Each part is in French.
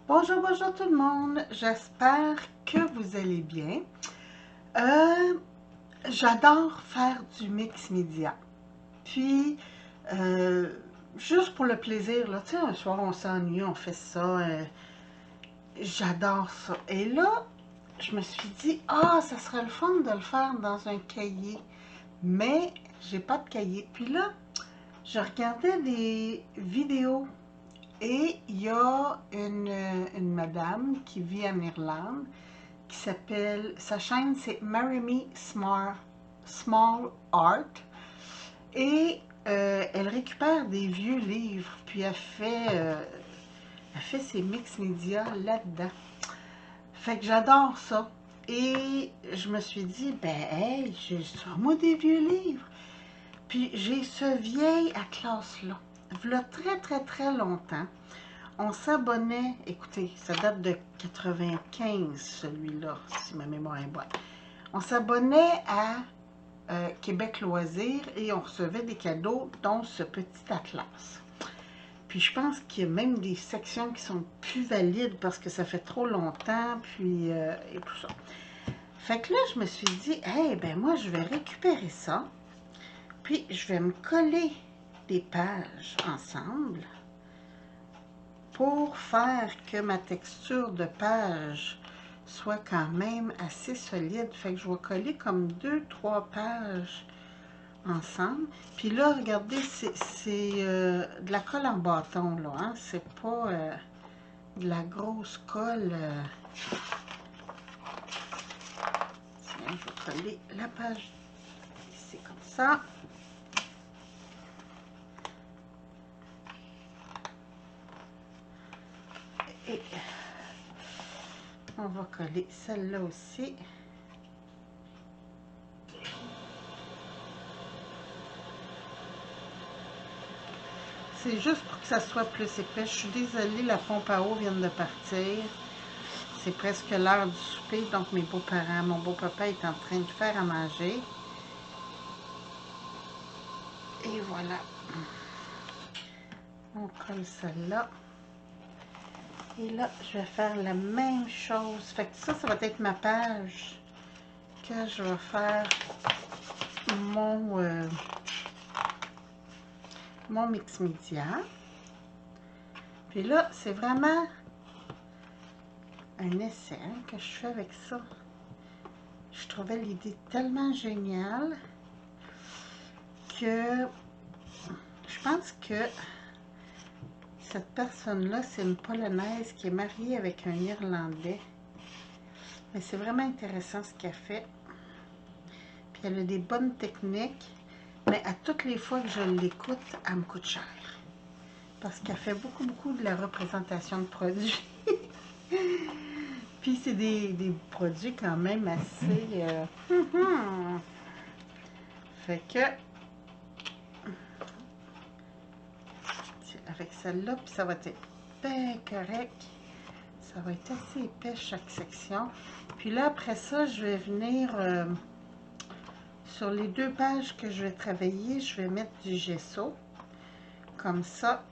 Bonjour, bonjour tout le monde. J'espère que vous allez bien. J'adore faire du mix média. Puis, euh, juste pour le plaisir, là, tu sais, un soir on s'ennuie, on fait ça. J'adore ça. Et là, je me suis dit, ah, ça serait le fun de le faire dans un cahier. Mais, j'ai pas de cahier. Puis là, je regardais des vidéos. Et il y a une madame qui vit en Irlande qui s'appelle, sa chaîne c'est Marry Me Small Art. Et elle récupère des vieux livres, puis elle fait ses mix médias là-dedans. Fait que j'adore ça. Et je me suis dit, ben, hey, j'ai sur moi des vieux livres. Puis j'ai ce vieil atlas-là. V'là très, très, très longtemps. On s'abonnait, écoutez, ça date de 95, celui-là, si ma mémoire est bonne. On s'abonnait à Québec Loisirs et on recevait des cadeaux, dont ce petit atlas. Puis je pense qu'il y a même des sections qui sont plus valides parce que ça fait trop longtemps, puis et tout ça. Fait que là, je me suis dit, hey, ben moi, je vais récupérer ça, puis je vais me coller des pages ensemble pour faire que ma texture de page soit quand même assez solide. Fait que je vais coller comme 2-3 pages ensemble. Puis là, regardez, c'est de la colle en bâton, là. Hein? C'est pas de la grosse colle. Tiens, je vais coller la page ici comme ça. Et on va coller celle-là aussi. C'est juste pour que ça soit plus épais. Je suis désolée, la pompe à eau vient de partir. C'est presque l'heure du souper, donc mes beaux-parents, mon beau-papa est en train de faire à manger. Et voilà. On colle celle-là. Et là, je vais faire la même chose. Fait que ça va être ma page que je vais faire mon mix média. Puis là, c'est vraiment un essai que je fais avec ça. Je trouvais l'idée tellement géniale que je pense que cette personne-là, c'est une Polonaise qui est mariée avec un Irlandais. Mais c'est vraiment intéressant ce qu'elle fait. Puis elle a des bonnes techniques. Mais à toutes les fois que je l'écoute, elle me coûte cher. Parce qu'elle fait beaucoup, beaucoup de la représentation de produits. Puis c'est des produits quand même assez... Fait que... Avec celle-là, puis ça va être bien correct. Ça va être assez épais chaque section. Puis là, après ça, je vais venir... sur les 2 pages que je vais travailler, je vais mettre du gesso. Comme ça,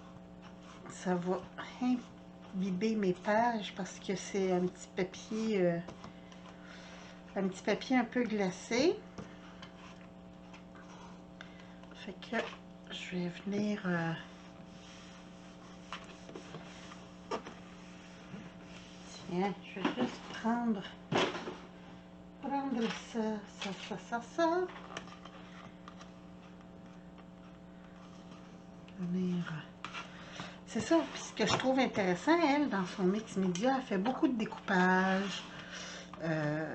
ça va imbiber mes pages parce que c'est un petit papier un peu glacé. Fait que je vais venir tiens, je vais juste prendre ça. Venir. C'est ça, puis ce que je trouve intéressant, elle, dans son mix média, elle fait beaucoup de découpage. Elle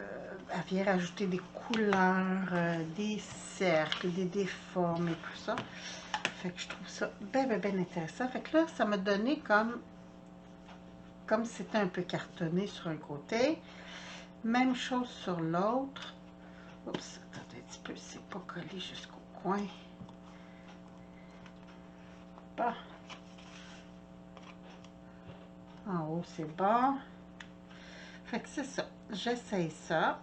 vient rajouter des couleurs, des cercles, des formes et tout ça. Fait que je trouve ça bien, bien, bien intéressant. Fait que là, ça m'a donné comme c'était un peu cartonné sur un côté. Même chose sur l'autre. Oups, attendez un petit peu, c'est pas collé jusqu'au coin. Bon. En haut, c'est bon. Fait que c'est ça. J'essaye ça.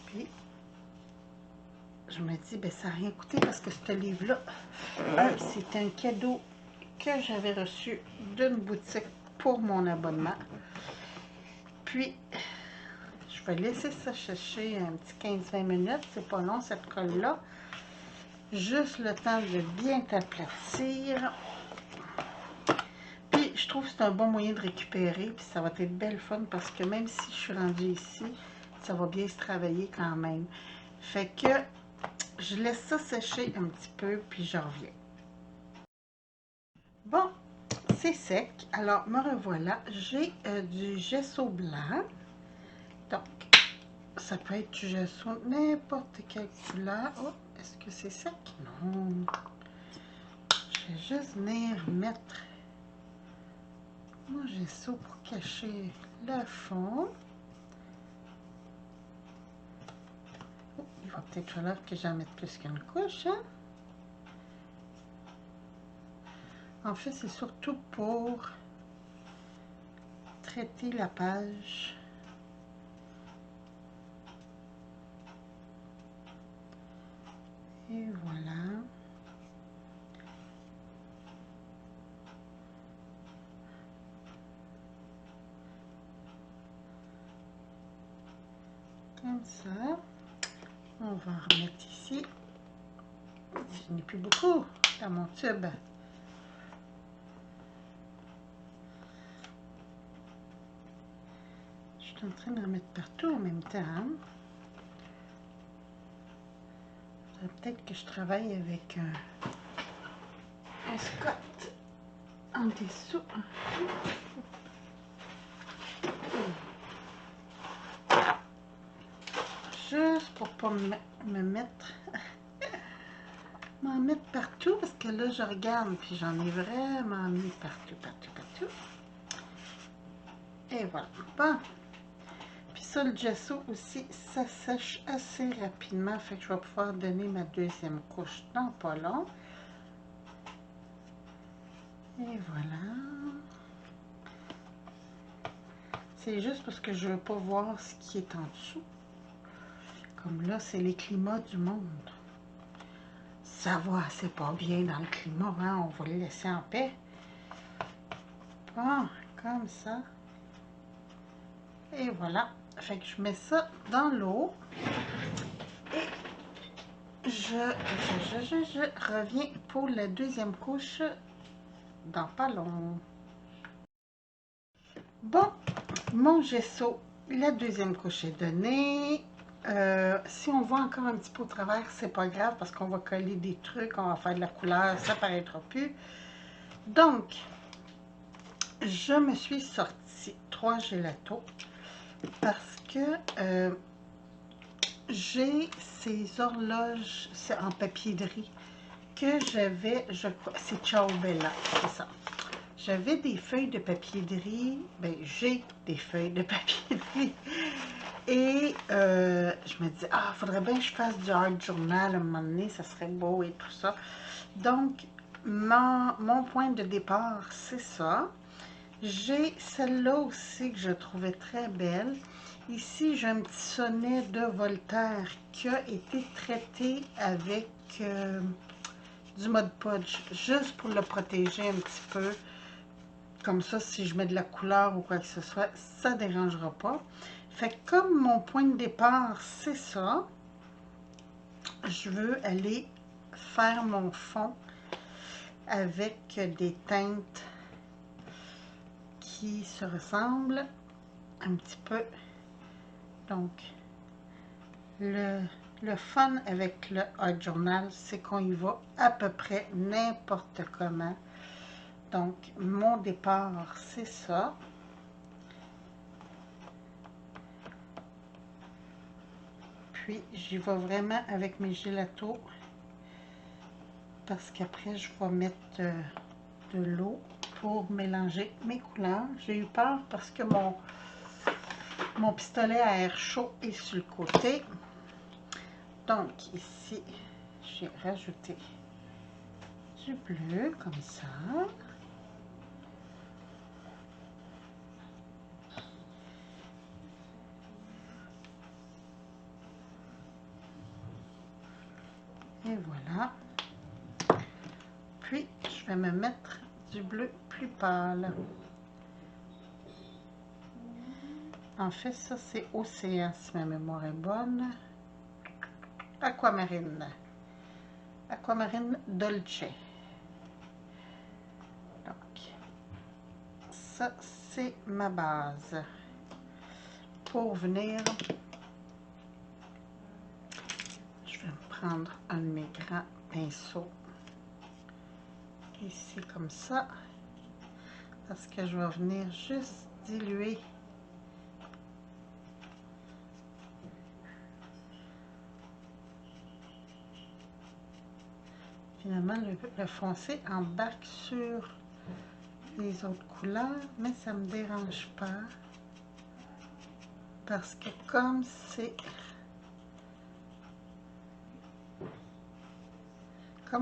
Puis, je me dis, ben ça n'a rien coûté parce que ce livre-là, c'est un cadeau que j'avais reçu d'une boutique pour mon abonnement. Puis, je vais laisser ça sécher un petit 15-20 minutes. C'est pas long cette colle-là. Juste le temps de bien t'aplatir. Puis, je trouve que c'est un bon moyen de récupérer. Puis, ça va être belle fun parce que même si je suis rendue ici, ça va bien se travailler quand même. Fait que, je laisse ça sécher un petit peu, puis je reviens. Bon, c'est sec. Alors, me revoilà. J'ai du gesso blanc. Donc, ça peut être du gesso n'importe quelle couleur. Oh, est-ce que c'est sec? Non. Je vais juste venir mettre mon gesso pour cacher le fond. Oh, il va peut-être falloir que j'en mette plus qu'une couche, hein? En fait, c'est surtout pour traiter la page. Et voilà. Comme ça. On va en remettre ici. Je n'ai plus beaucoup dans mon tube. Je suis en train de remettre partout en même temps. Peut-être que je travaille avec un Scott en dessous. Juste pour pas me mettre m'en mettre partout parce que là je regarde puis j'en ai vraiment mis partout. Et voilà. Bon. Puis ça, le gesso aussi, ça sèche assez rapidement. Fait que je vais pouvoir donner ma deuxième couche dans pas long. Et voilà. C'est juste parce que je veux pas voir ce qui est en dessous. Comme là, c'est les climats du monde. Ça va assez pas bien dans le climat, hein? On va les laisser en paix. Bon, comme ça. Et voilà. Fait que je mets ça dans l'eau. Et je reviens pour la deuxième couche dans pas long. Bon, mon gesso, la deuxième couche est donnée. Si on voit encore un petit peu au travers, c'est pas grave parce qu'on va coller des trucs, on va faire de la couleur, ça paraîtra plus. Donc, je me suis sorti 3 gélatos parce que j'ai ces horloges en papier-de-riz que j'avais, je crois, c'est Ciao Bella, c'est ça. J'avais des feuilles de papier-de-riz, ben j'ai des feuilles de papier-de-riz. Et je me dis, ah, il faudrait bien que je fasse du art journal à un moment donné, ça serait beau et tout ça. Donc, mon point de départ, c'est ça. J'ai celle-là aussi que je trouvais très belle. Ici, j'ai un petit sonnet de Voltaire qui a été traité avec du Mod Podge, juste pour le protéger un petit peu. Comme ça, si je mets de la couleur ou quoi que ce soit, ça ne dérangera pas. Fait que comme mon point de départ, c'est ça, je veux aller faire mon fond avec des teintes qui se ressemblent un petit peu. Donc, le fun avec le Art Journal, c'est qu'on y va à peu près n'importe comment. Donc, mon départ, c'est ça. Puis, j'y vais vraiment avec mes gélatos parce qu'après, je vais mettre de l'eau pour mélanger mes couleurs. J'ai eu peur parce que mon pistolet à air chaud est sur le côté. Donc, ici, j'ai rajouté du bleu, comme ça. Et voilà. Puis, je vais me mettre du bleu plus pâle. En fait, ça, c'est Océan, si ma mémoire est bonne. Aquamarine. Aquamarine Dolce. Donc, ça, c'est ma base. Pour venir, je vais me prendre un de mes grands pinceaux. Ici, comme ça. Parce que je vais venir juste diluer finalement le foncé embarque sur les autres couleurs, mais ça me dérange pas parce que comme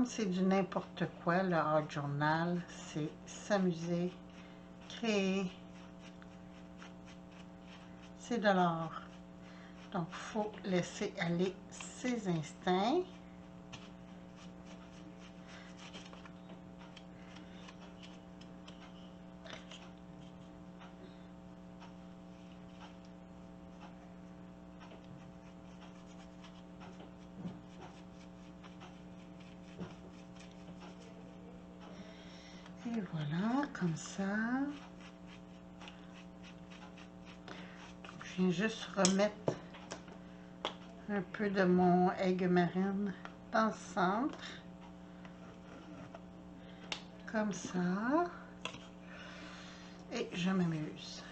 c'est du n'importe quoi, le art journal, c'est s'amuser, créer, c'est de l'art. Donc, il faut laisser aller ses instincts. Et voilà, comme ça. Je viens juste remettre un peu de mon aigue marine dans le centre. Comme ça. Et je m'amuse.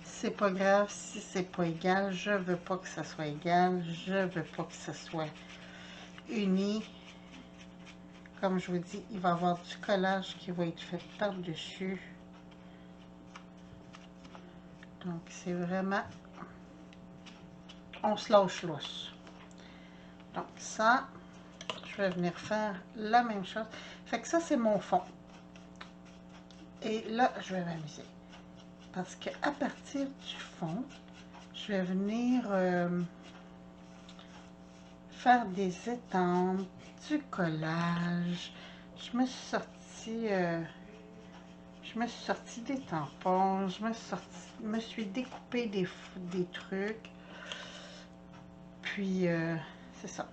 C'est pas grave si c'est pas égal. Je veux pas que ça soit égal. Je veux pas que ça soit uni. Comme je vous dis, il va y avoir du collage qui va être fait par-dessus. Donc, c'est vraiment... On se lâche lousse. Donc, ça, je vais venir faire la même chose. Fait que ça, c'est mon fond. Et là, je vais m'amuser. Parce qu'à partir du fond, je vais venir faire des étampes, du collage. Je me suis sortie des tampons, je me suis découpé des trucs. Puis, c'est ça.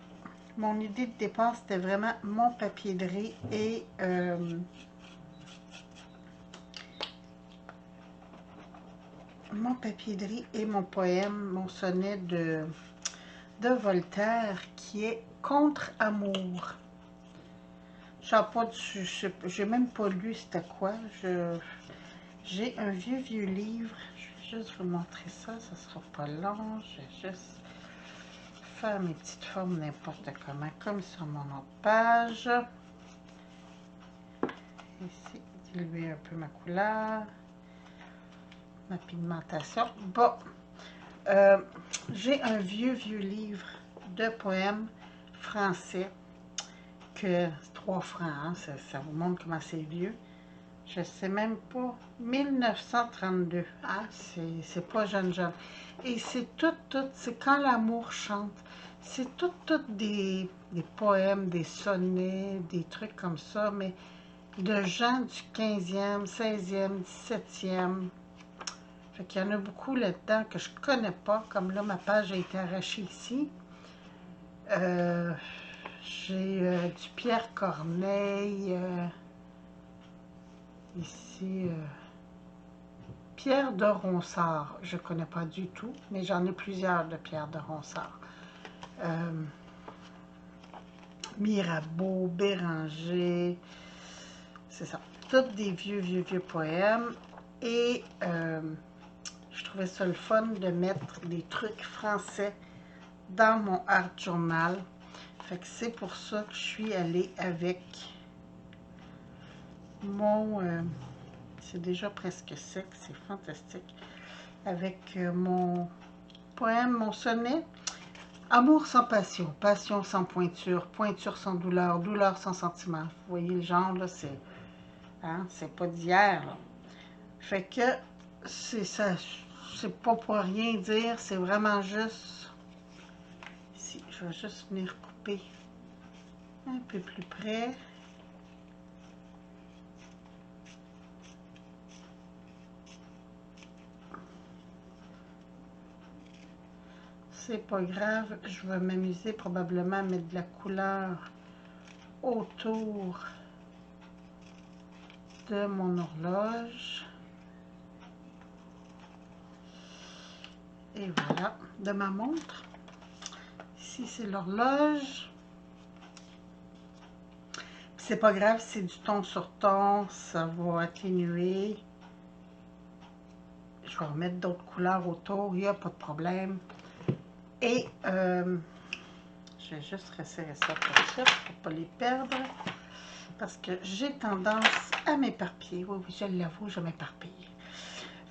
Mon idée de départ, c'était vraiment mon papier de riz et mon poème, mon sonnet de Voltaire qui est Contre-amour. J'ai même pas lu c'était quoi. J'ai un vieux livre. Je vais juste vous montrer ça. Ça sera pas long. Je vais juste faire mes petites formes n'importe comment, comme sur mon autre page. Ici, diluer un peu ma couleur, ma pigmentation. Bon, j'ai un vieux livre de poèmes français que 3 francs, hein, ça vous montre comment c'est vieux. Je sais même pas, 1932, hein, c'est pas jeune. Et c'est c'est quand l'amour chante. C'est tout des poèmes, des sonnets, des trucs comme ça, mais de gens du 15e, 16e, 17e. Fait qu'il y en a beaucoup là-dedans que je connais pas, comme là, ma page a été arrachée ici. J'ai du Pierre Corneille, ici, Pierre de Ronsard, je ne connais pas du tout, mais j'en ai plusieurs de Pierre de Ronsard. Mirabeau, Béranger, c'est ça. Tous des vieux poèmes. Et je trouvais ça le fun de mettre des trucs français dans mon art journal. Fait que c'est pour ça que je suis allée avec mon... c'est déjà presque sec, c'est fantastique. Avec mon poème, mon sonnet. Amour sans passion, passion sans pointure, pointure sans douleur, douleur sans sentiment. Vous voyez le genre, là, c'est pas d'hier, là. Fait que c'est ça, c'est pas pour rien dire, c'est vraiment juste... Ici, je vais juste venir couper un peu plus près. c'est pas grave. Je vais m'amuser probablement à mettre de la couleur autour de mon horloge. Et voilà, de ma montre. Ici, c'est l'horloge. C'est pas grave, c'est du ton sur ton, ça va atténuer. Je vais remettre d'autres couleurs autour, il n'y a pas de problème. Et je vais juste resserrer ça pour ne pas les perdre. Parce que j'ai tendance à m'éparpiller. Oui, oui, je l'avoue, je m'éparpille.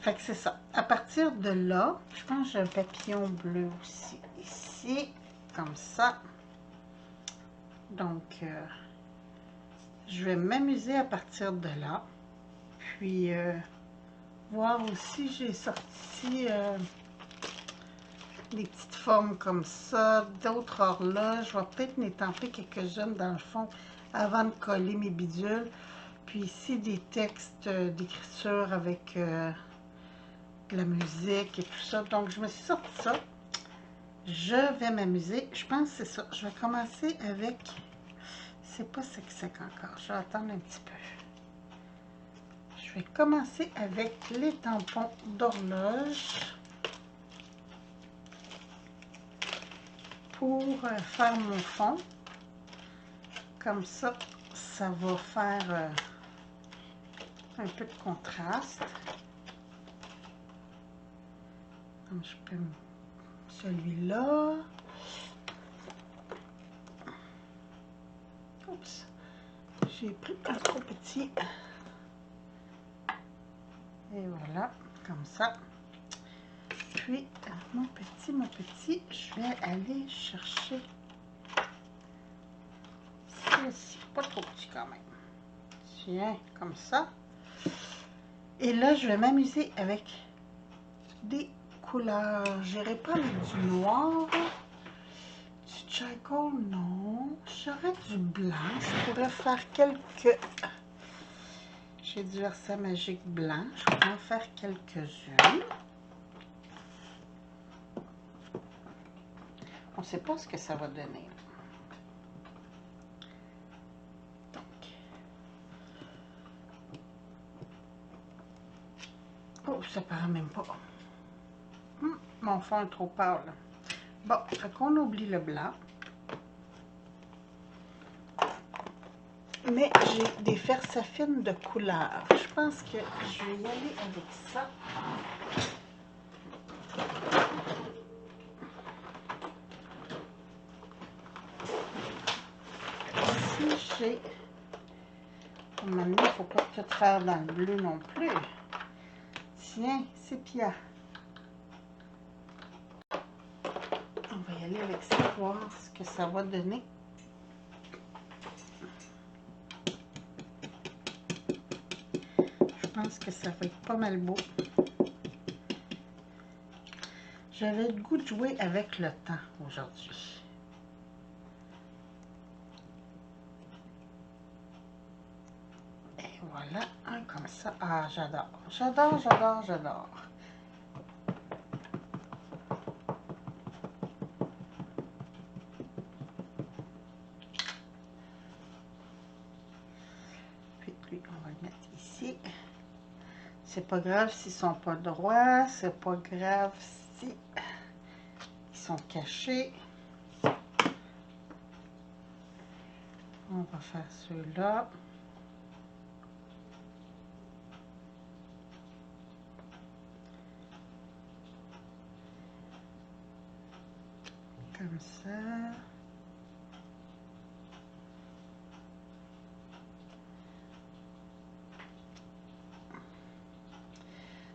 Fait que c'est ça. À partir de là, je pense que j'ai un papillon bleu aussi ici, comme ça. Donc, je vais m'amuser à partir de là. Puis, voir aussi, j'ai sorti des petites formes comme ça, d'autres horloges. Je vais peut-être m'étamper quelques-unes dans le fond avant de coller mes bidules. Puis ici, des textes d'écriture avec de la musique et tout ça. Donc, je me suis sorti ça. Je vais m'amuser. Je pense que c'est ça. Je vais commencer avec... C'est pas sec encore. Je vais attendre un petit peu. Je vais commencer avec les tampons d'horloge pour faire mon fond. Comme ça, ça va faire un peu de contraste. Donc, je peux... Celui-là. Oups. J'ai pris un trop petit. Et voilà, comme ça. Puis, mon petit, je vais aller chercher celle-ci. Pas trop petit quand même. Tiens, comme ça. Et là, je vais m'amuser avec des couleurs. Je n'irai pas avec du noir. Du charcoal, non. J'aurais du blanc. Je pourrais faire quelques... J'ai du Versa Magique blanc. Je pourrais en faire quelques-unes. On ne sait pas ce que ça va donner. Donc. Oh, ça paraît même pas. Mon fond est trop pâle. Bon, fait qu'on oublie le blanc. Mais j'ai des fersafines de couleur. Je pense que je vais y aller avec ça. Si j'ai... À un moment donné, il ne faut pas tout faire dans le bleu non plus. Tiens, sépia. On va y aller avec ça, voir ce que ça va donner. Je pense que ça va être pas mal beau. J'avais le goût de jouer avec le temps aujourd'hui. Et voilà, un comme ça. Ah, j'adore. J'adore, j'adore, j'adore. Puis lui, on va le mettre ici. C'est pas grave s'ils sont pas droits. C'est pas grave si ils sont cachés. On va faire ceux-là. Comme ça.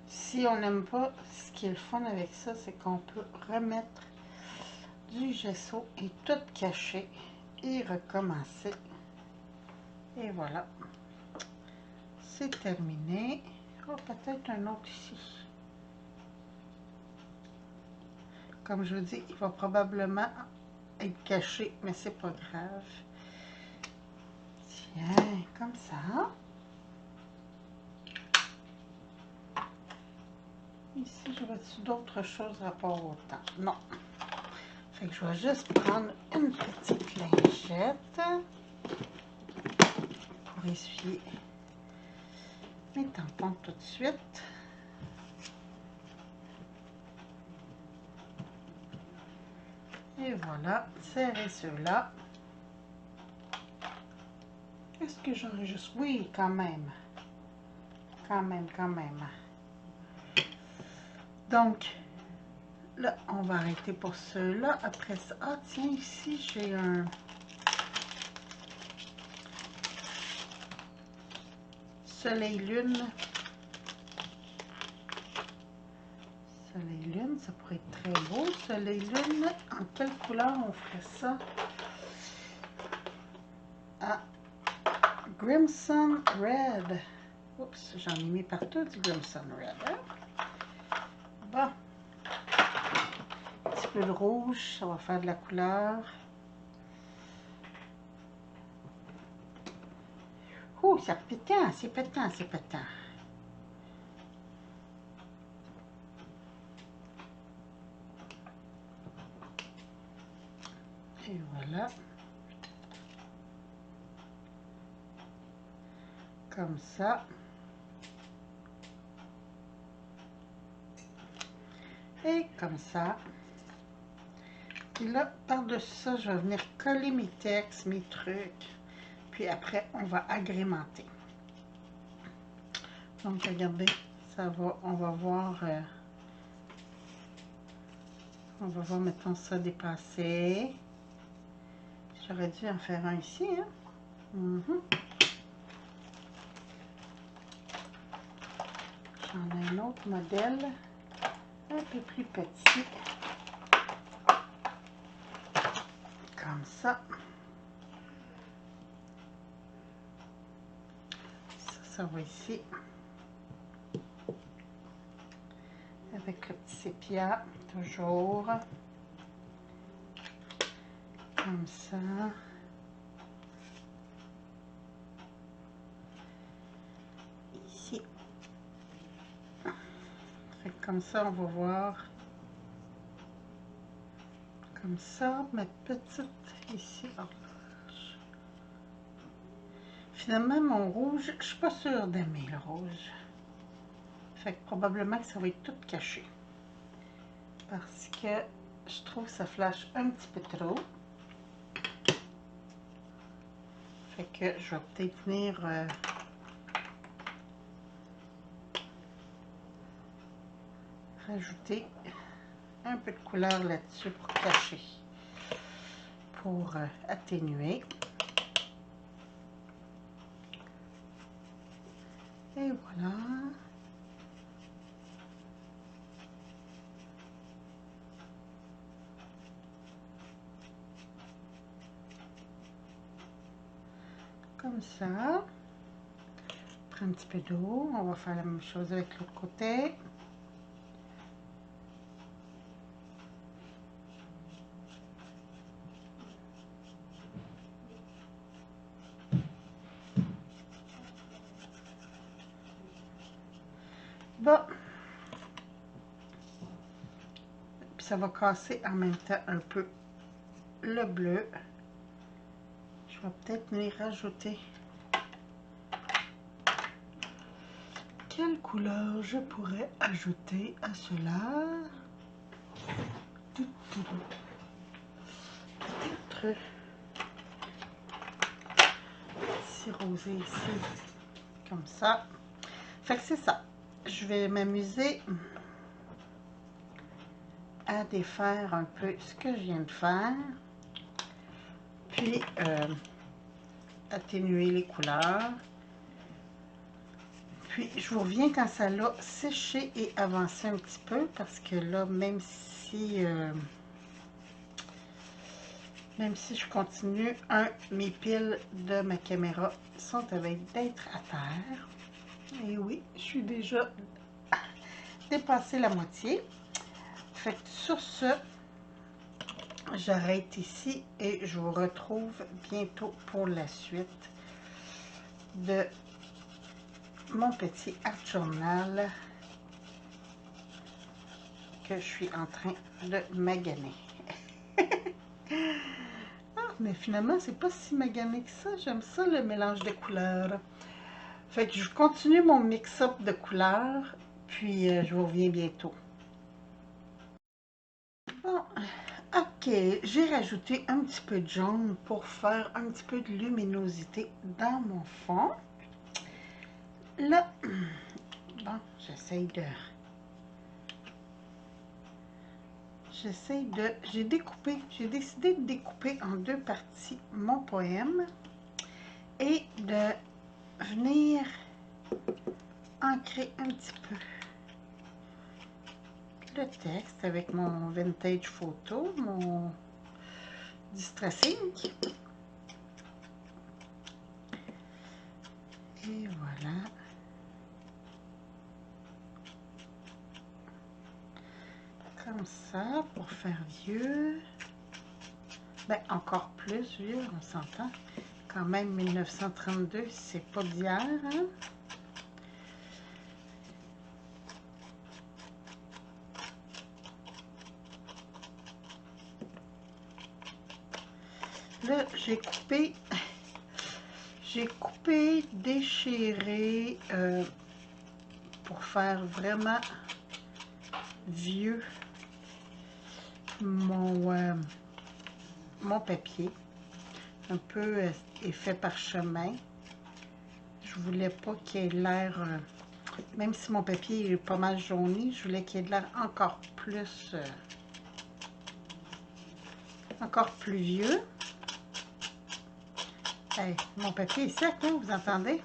Si on n'aime pas, ce qui est le fun avec ça, c'est qu'on peut remettre du gesso et tout cacher et recommencer. Et voilà. C'est terminé. Oh, peut-être un autre ici. Comme je vous dis, il va probablement être caché, mais c'est pas grave. Tiens, comme ça. Ici, j'aurais-tu d'autres choses rapport au temps? Non. Fait que je vais juste prendre une petite lingette pour essuyer mes tampons tout de suite. Et voilà, serrer ceux-là. Est-ce que j'enregistre? Oui, quand même. Quand même. Donc, là, on va arrêter pour ceux-là. Après ça, ah tiens, ici, j'ai un... Soleil-lune. Soleil-lune, ça pourrait être très beau. Soleil-lune, en quelle couleur on ferait ça? Ah, Crimson Red. Oups, j'en ai mis partout du Crimson Red. Hein? Bon. Un petit peu de rouge, ça va faire de la couleur. Ouh, c'est pétant, c'est pétant. Et voilà. Comme ça. Et comme ça. Puis là, par-dessus ça, je vais venir coller mes textes, mes trucs. Puis après, on va agrémenter. Donc, regardez, ça va, on va voir, mettons, ça dépasser. J'aurais dû en faire un ici, hein. J'en ai un autre modèle, un peu plus petit. Comme ça. Ça va ici. Avec le petit sépia, toujours. Comme ça. Ici. Fait que comme ça, on va voir. Comme ça, ma petite ici. Finalement, mon rouge, je suis pas sûre d'aimer le rouge. Fait que probablement que ça va être tout caché. Parce que je trouve que ça flash un petit peu trop. Fait que je vais peut-être venir rajouter un peu de couleur là-dessus pour cacher, pour atténuer. Et voilà. Comme ça. Prends un petit peu d'eau. On va faire la même chose avec l'autre côté. Bon. Puis ça va casser en même temps un peu le bleu. Je vais peut-être venir rajouter. Quelle couleur je pourrais ajouter à cela? Peut-être petit rosé ici, comme ça. Fait que c'est ça. Je vais m'amuser à défaire un peu ce que je viens de faire. Puis atténuer les couleurs. Puis je vous reviens quand ça l'a séché et avancé un petit peu, parce que là, même si je continue, mes piles de ma caméra sont à veille d'être à terre. Et oui, je suis déjà dépassé la moitié. Fait que sur ce, j'arrête ici et je vous retrouve bientôt pour la suite de mon petit art journal que je suis en train de maganer. Ah, mais finalement, c'est pas si magané que ça. J'aime ça, le mélange de couleurs. Fait que je continue mon mix-up de couleurs, puis je vous reviens bientôt. Bon, ok, j'ai rajouté un petit peu de jaune pour faire un petit peu de luminosité dans mon fond. Là, bon, j'ai décidé de découper en deux parties mon poème et de venir ancrer un petit peu le texte avec mon vintage photo, mon distress ink. Et voilà. Comme ça, pour faire vieux. Ben, encore plus vieux, on s'entend. Quand même, 1932, c'est pas d'hier, hein? Là, j'ai coupé, déchiré pour faire vraiment vieux mon papier. Un peu effet parchemin. Je voulais pas qu'il ait l'air, même si mon papier est pas mal jauni, je voulais qu'il ait de l'air encore plus vieux. Hey, mon papier est sec, hein, vous entendez?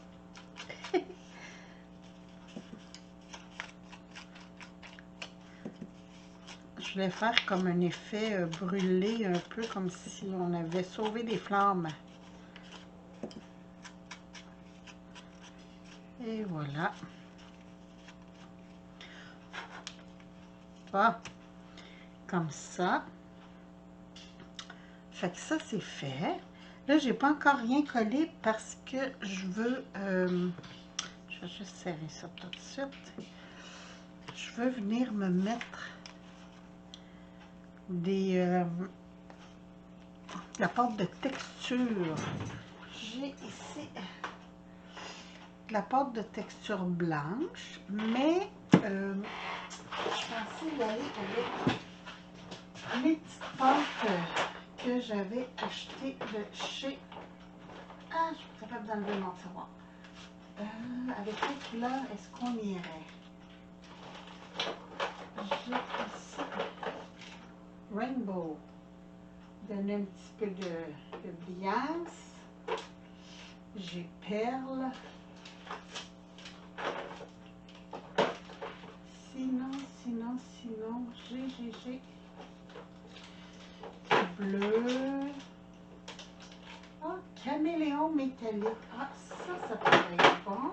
Je voulais faire comme un effet brûlé, un peu comme si on avait sauvé des flammes. Et voilà. Bon, comme ça. Fait que ça, c'est fait. Là, j'ai pas encore rien collé parce que je veux... je vais juste serrer ça tout de suite. Je veux venir me mettre de la pâte de texture. J'ai ici de la pâte de texture blanche, mais je pensais y aller avec mes petites pâtes que j'avais achetées de chez... Ah, je suis capable d'enlever mon tiroir. Avec quelle couleur est-ce qu'on irait? J'ai ici Rainbow. Donner un petit peu de brillance. J'ai Perle. Sinon, j'ai bleu. Ah, caméléon métallique. Ah, ça pourrait être bon.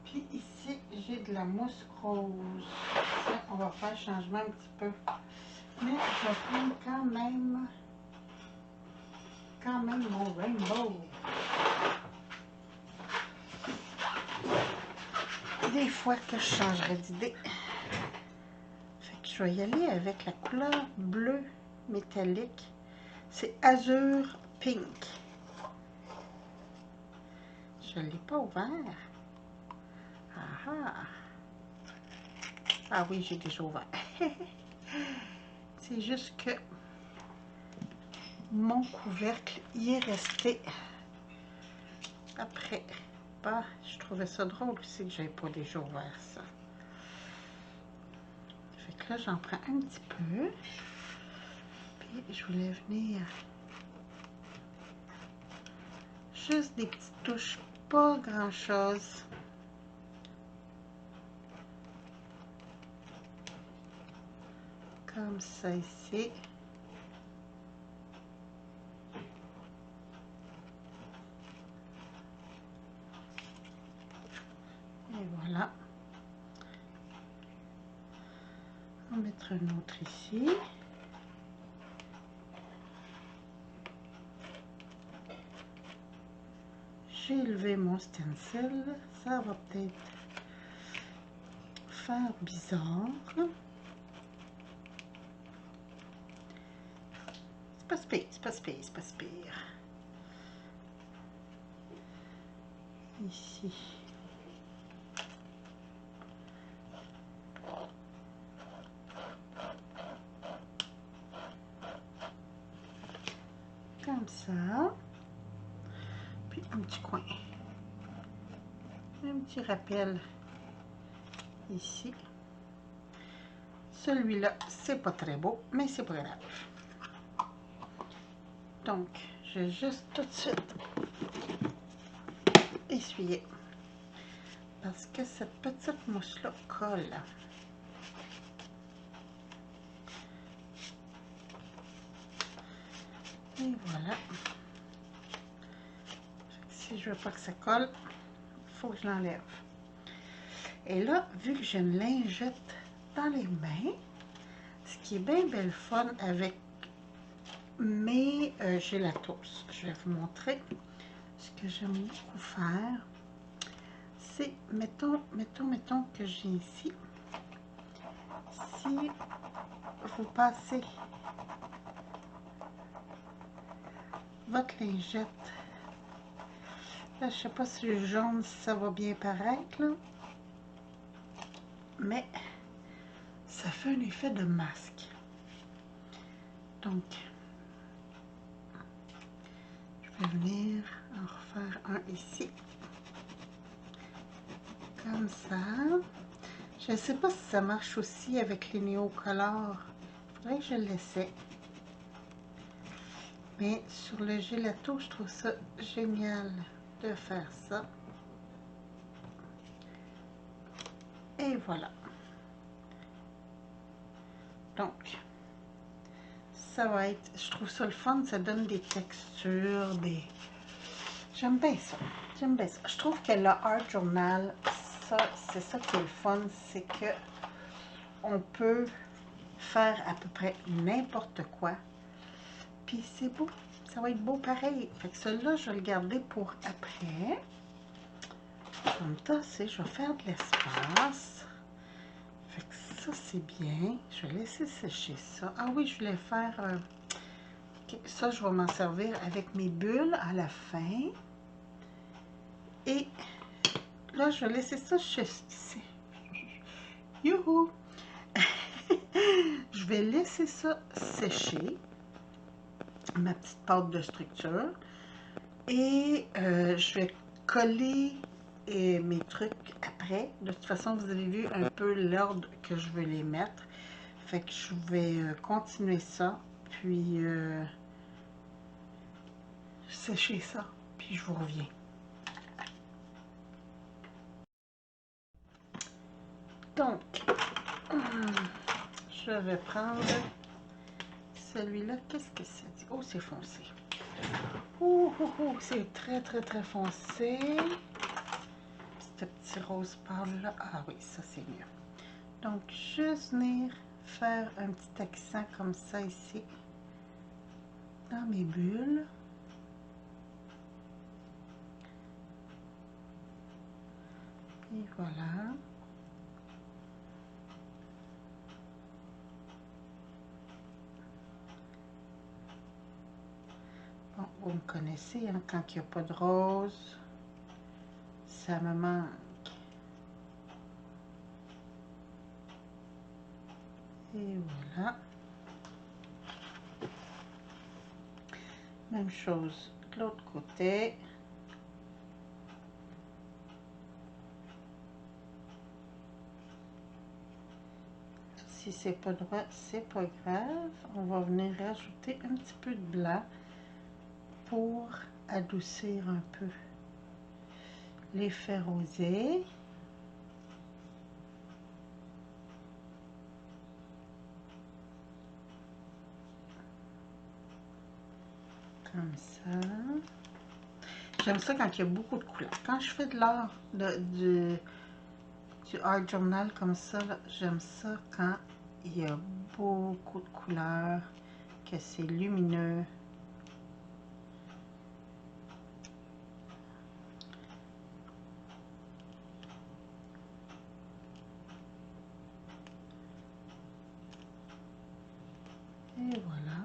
Puis ici, j'ai de la mousse rose. Ça, on va faire changement un petit peu. Mais je vais prendre quand même mon rainbow. Des fois que je changerai d'idée. Fait que je vais y aller avec la couleur bleu métallique. C'est Azur Pink. Je ne l'ai pas ouvert. Ah ah. Ah oui, j'ai déjà ouvert. C'est juste que mon couvercle y est resté après. Bah, je trouvais ça drôle aussi que je n'avais pas déjà ouvert ça. Fait que là, j'en prends un petit peu. Puis, je voulais venir juste des petites touches, pas grand-chose. Comme ça ici. Et voilà. On va mettre un autre ici. J'ai élevé mon stencil. Ça va peut-être faire bizarre. pas si pire, c'est pas si pire, c'est pas si pire. Ici. Comme ça. Puis un petit coin. Un petit rappel ici. Celui-là, c'est pas très beau, mais c'est pas grave. Donc, je vais juste tout de suite essuyer. Parce que cette petite mousse-là colle. Et voilà. Si je veux pas que ça colle, il faut que je l'enlève. Et là, vu que j'ai une lingette dans les mains, ce qui est bien belle fun avec mes gélatos, je vais vous montrer ce que j'aime beaucoup faire. C'est, mettons que j'ai ici, si vous passez votre lingette, là, je sais pas si le jaune, si ça va bien paraître, là, mais ça fait un effet de masque. Donc, je vais venir en refaire un ici. Comme ça. Je ne sais pas si ça marche aussi avec les néocolores. Il faudrait que je l'essaie. Mais sur le gelato, je trouve ça génial de faire ça. Et voilà. Donc, ça va être... Je trouve ça le fun. Ça donne des textures, des... J'aime bien ça. J'aime bien ça. Je trouve que le Art Journal, ça, c'est ça qui est le fun. C'est que on peut faire à peu près n'importe quoi. Puis c'est beau. Ça va être beau pareil. Fait que celui-là, je vais le garder pour après. Comme ça, je vais faire de l'espace. Fait que ça, c'est bien. Je vais laisser sécher ça. Ah oui, je voulais faire... ça, je vais m'en servir avec mes bulles à la fin. Et là, je vais laisser ça juste ici. Youhou! Je vais laisser ça sécher. Ma petite pâte de structure. Et je vais coller mes trucs après. De toute façon, vous avez vu un peu l'ordre que je veux les mettre. Fait que je vais continuer ça. Puis sécher ça. Puis je vous reviens. Donc, je vais prendre celui-là. Qu'est-ce que c'est? Oh, c'est foncé. Ouh, c'est très, très, très foncé. Ce petit rose pâle là. Ah oui, ça c'est mieux. Donc, juste venir faire un petit accent comme ça ici, dans mes bulles. Et voilà. Bon, vous me connaissez, hein, quand il n'y a pas de rose, ça me manque. Et voilà. Même chose de l'autre côté. Si c'est pas droit, c'est pas grave. On va venir rajouter un petit peu de blanc pour adoucir un peu l'effet rosé. Comme ça. J'aime ça quand il y a beaucoup de couleurs. Quand je fais de l'art, du art journal comme ça, j'aime ça quand il y a beaucoup de couleurs, que c'est lumineux. Et voilà.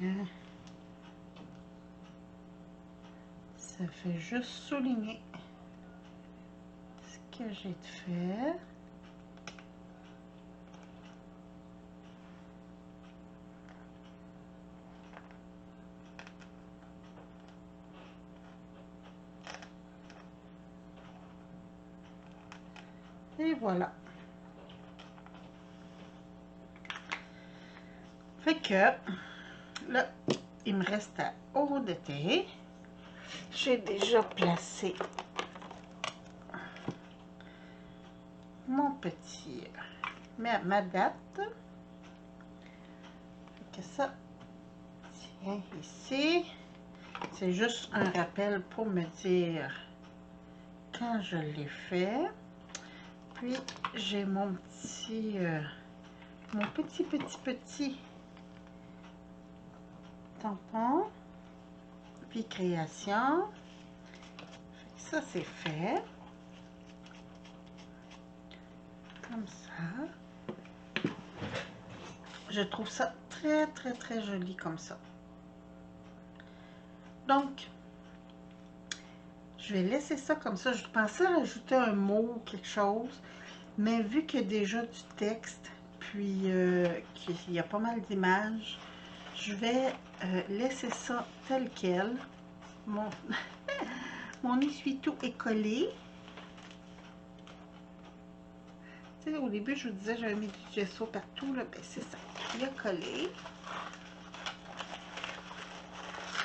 Hein? Ça fait juste souligner ce que j'ai fait. Et voilà. Fait que là, il me reste à eau-de-thé. J'ai déjà placé mon petit, ma date. Fait que ça, tiens ici. C'est juste un rappel pour me dire quand je l'ai fait. Puis j'ai mon petit tampon. Puis création. Ça c'est fait. Comme ça. Je trouve ça très très très joli comme ça. Donc, je vais laisser ça comme ça. Je pensais rajouter un mot ou quelque chose, mais vu qu'il y a déjà du texte, puis qu'il y a pas mal d'images, je vais laisser ça tel quel. Mon, mon essuie-tout est collé. Tu sais, au début, je vous disais j'avais mis du gesso partout, là, ben c'est ça. Il a collé.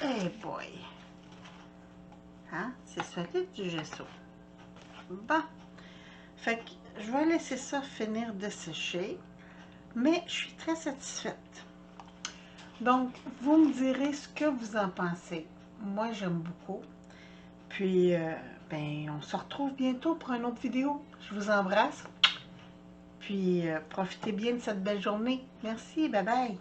Hey boy! Hein? C'est solide du gesso. Bon. Fait que je vais laisser ça finir de sécher. Mais je suis très satisfaite. Donc, vous me direz ce que vous en pensez. Moi, j'aime beaucoup. Puis, ben, on se retrouve bientôt pour une autre vidéo. Je vous embrasse. Puis, profitez bien de cette belle journée. Merci, bye bye.